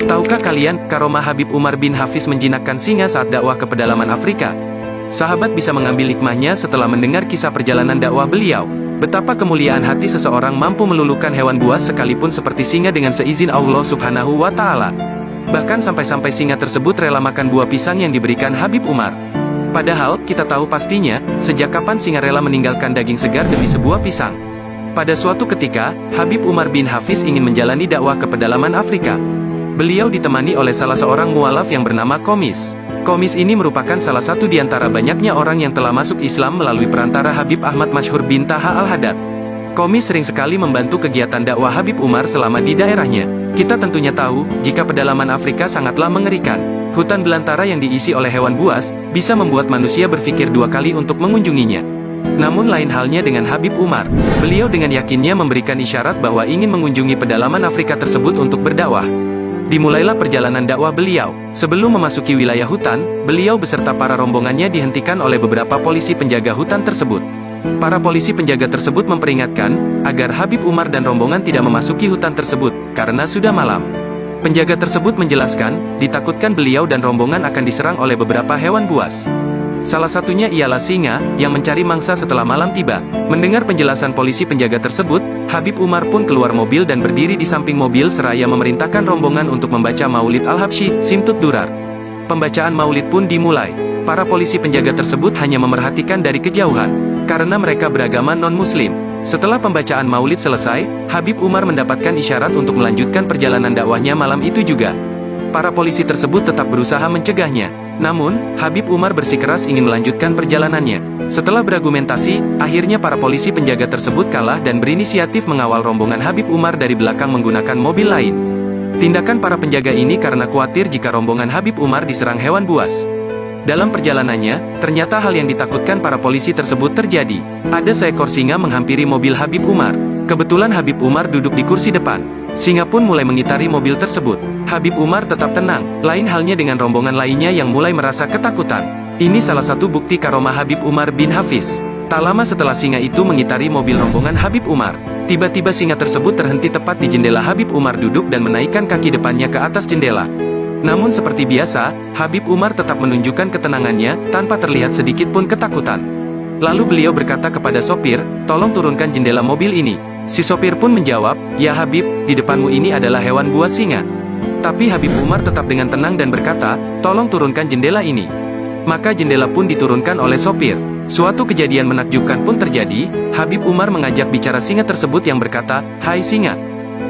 Tahukah kalian, karomah Habib Umar bin Hafiz menjinakkan singa saat dakwah ke pedalaman Afrika? Sahabat bisa mengambil hikmahnya setelah mendengar kisah perjalanan dakwah beliau. Betapa kemuliaan hati seseorang mampu meluluhkan hewan buas sekalipun seperti singa dengan seizin Allah Subhanahu wa Ta'ala. Bahkan sampai-sampai singa tersebut rela makan buah pisang yang diberikan Habib Umar. Padahal, kita tahu pastinya, sejak kapan singa rela meninggalkan daging segar demi sebuah pisang. Pada suatu ketika, Habib Umar bin Hafiz ingin menjalani dakwah ke pedalaman Afrika. Beliau ditemani oleh salah seorang mualaf yang bernama Komis. Komis ini merupakan salah satu di antara banyaknya orang yang telah masuk Islam melalui perantara Habib Ahmad Masyhur bin Taha al-Haddad. Komis sering sekali membantu kegiatan dakwah Habib Umar selama di daerahnya. Kita tentunya tahu, jika pedalaman Afrika sangatlah mengerikan. Hutan belantara yang diisi oleh hewan buas, bisa membuat manusia berpikir dua kali untuk mengunjunginya. Namun lain halnya dengan Habib Umar. Beliau dengan yakinnya memberikan isyarat bahwa ingin mengunjungi pedalaman Afrika tersebut untuk berdakwah. Dimulailah perjalanan dakwah beliau. Sebelum memasuki wilayah hutan, beliau beserta para rombongannya dihentikan oleh beberapa polisi penjaga hutan tersebut. Para polisi penjaga tersebut memperingatkan, agar Habib Umar dan rombongan tidak memasuki hutan tersebut, karena sudah malam. Penjaga tersebut menjelaskan, ditakutkan beliau dan rombongan akan diserang oleh beberapa hewan buas. Salah satunya ialah singa, yang mencari mangsa setelah malam tiba. Mendengar penjelasan polisi penjaga tersebut, Habib Umar pun keluar mobil dan berdiri di samping mobil seraya memerintahkan rombongan untuk membaca Maulid Al-Habsyi, Simtut Durar. Pembacaan Maulid pun dimulai. Para polisi penjaga tersebut hanya memerhatikan dari kejauhan, karena mereka beragama non-muslim. Setelah pembacaan Maulid selesai, Habib Umar mendapatkan isyarat untuk melanjutkan perjalanan dakwahnya malam itu juga. Para polisi tersebut tetap berusaha mencegahnya. Namun, Habib Umar bersikeras ingin melanjutkan perjalanannya. Setelah berargumentasi, akhirnya para polisi penjaga tersebut kalah dan berinisiatif mengawal rombongan Habib Umar dari belakang menggunakan mobil lain. Tindakan para penjaga ini karena khawatir jika rombongan Habib Umar diserang hewan buas. Dalam perjalanannya, ternyata hal yang ditakutkan para polisi tersebut terjadi. Ada seekor singa menghampiri mobil Habib Umar. Kebetulan Habib Umar duduk di kursi depan. Singa pun mulai mengitari mobil tersebut. Habib Umar tetap tenang, lain halnya dengan rombongan lainnya yang mulai merasa ketakutan. Ini salah satu bukti karomah Habib Umar bin Hafiz. Tak lama setelah singa itu mengitari mobil rombongan Habib Umar, tiba-tiba singa tersebut terhenti tepat di jendela Habib Umar duduk dan menaikkan kaki depannya ke atas jendela. Namun seperti biasa, Habib Umar tetap menunjukkan ketenangannya, tanpa terlihat sedikit pun ketakutan. Lalu beliau berkata kepada sopir, "Tolong turunkan jendela mobil ini." Si sopir pun menjawab, "Ya Habib, di depanmu ini adalah hewan buas singa." Tapi Habib Umar tetap dengan tenang dan berkata, "Tolong turunkan jendela ini." Maka jendela pun diturunkan oleh sopir. Suatu kejadian menakjubkan pun terjadi. Habib Umar mengajak bicara singa tersebut yang berkata, "Hai singa,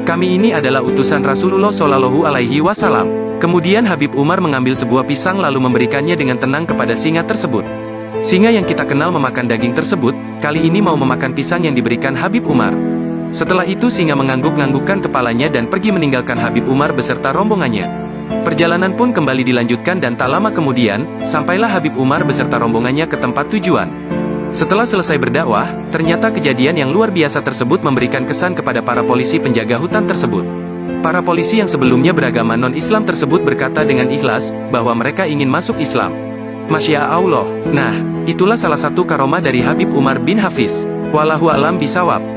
kami ini adalah utusan Rasulullah Shallallahu Alaihi Wasallam." Kemudian Habib Umar mengambil sebuah pisang lalu memberikannya dengan tenang kepada singa tersebut. Singa yang kita kenal memakan daging tersebut, kali ini mau memakan pisang yang diberikan Habib Umar. Setelah itu singa mengangguk-nganggukkan kepalanya dan pergi meninggalkan Habib Umar beserta rombongannya. Perjalanan pun kembali dilanjutkan dan tak lama kemudian, sampailah Habib Umar beserta rombongannya ke tempat tujuan. Setelah selesai berdakwah, ternyata kejadian yang luar biasa tersebut memberikan kesan kepada para polisi penjaga hutan tersebut. Para polisi yang sebelumnya beragama non-Islam tersebut berkata dengan ikhlas, bahwa mereka ingin masuk Islam. Masya Allah. Nah, itulah salah satu karomah dari Habib Umar bin Hafiz. Wallahu a'lam bishawab.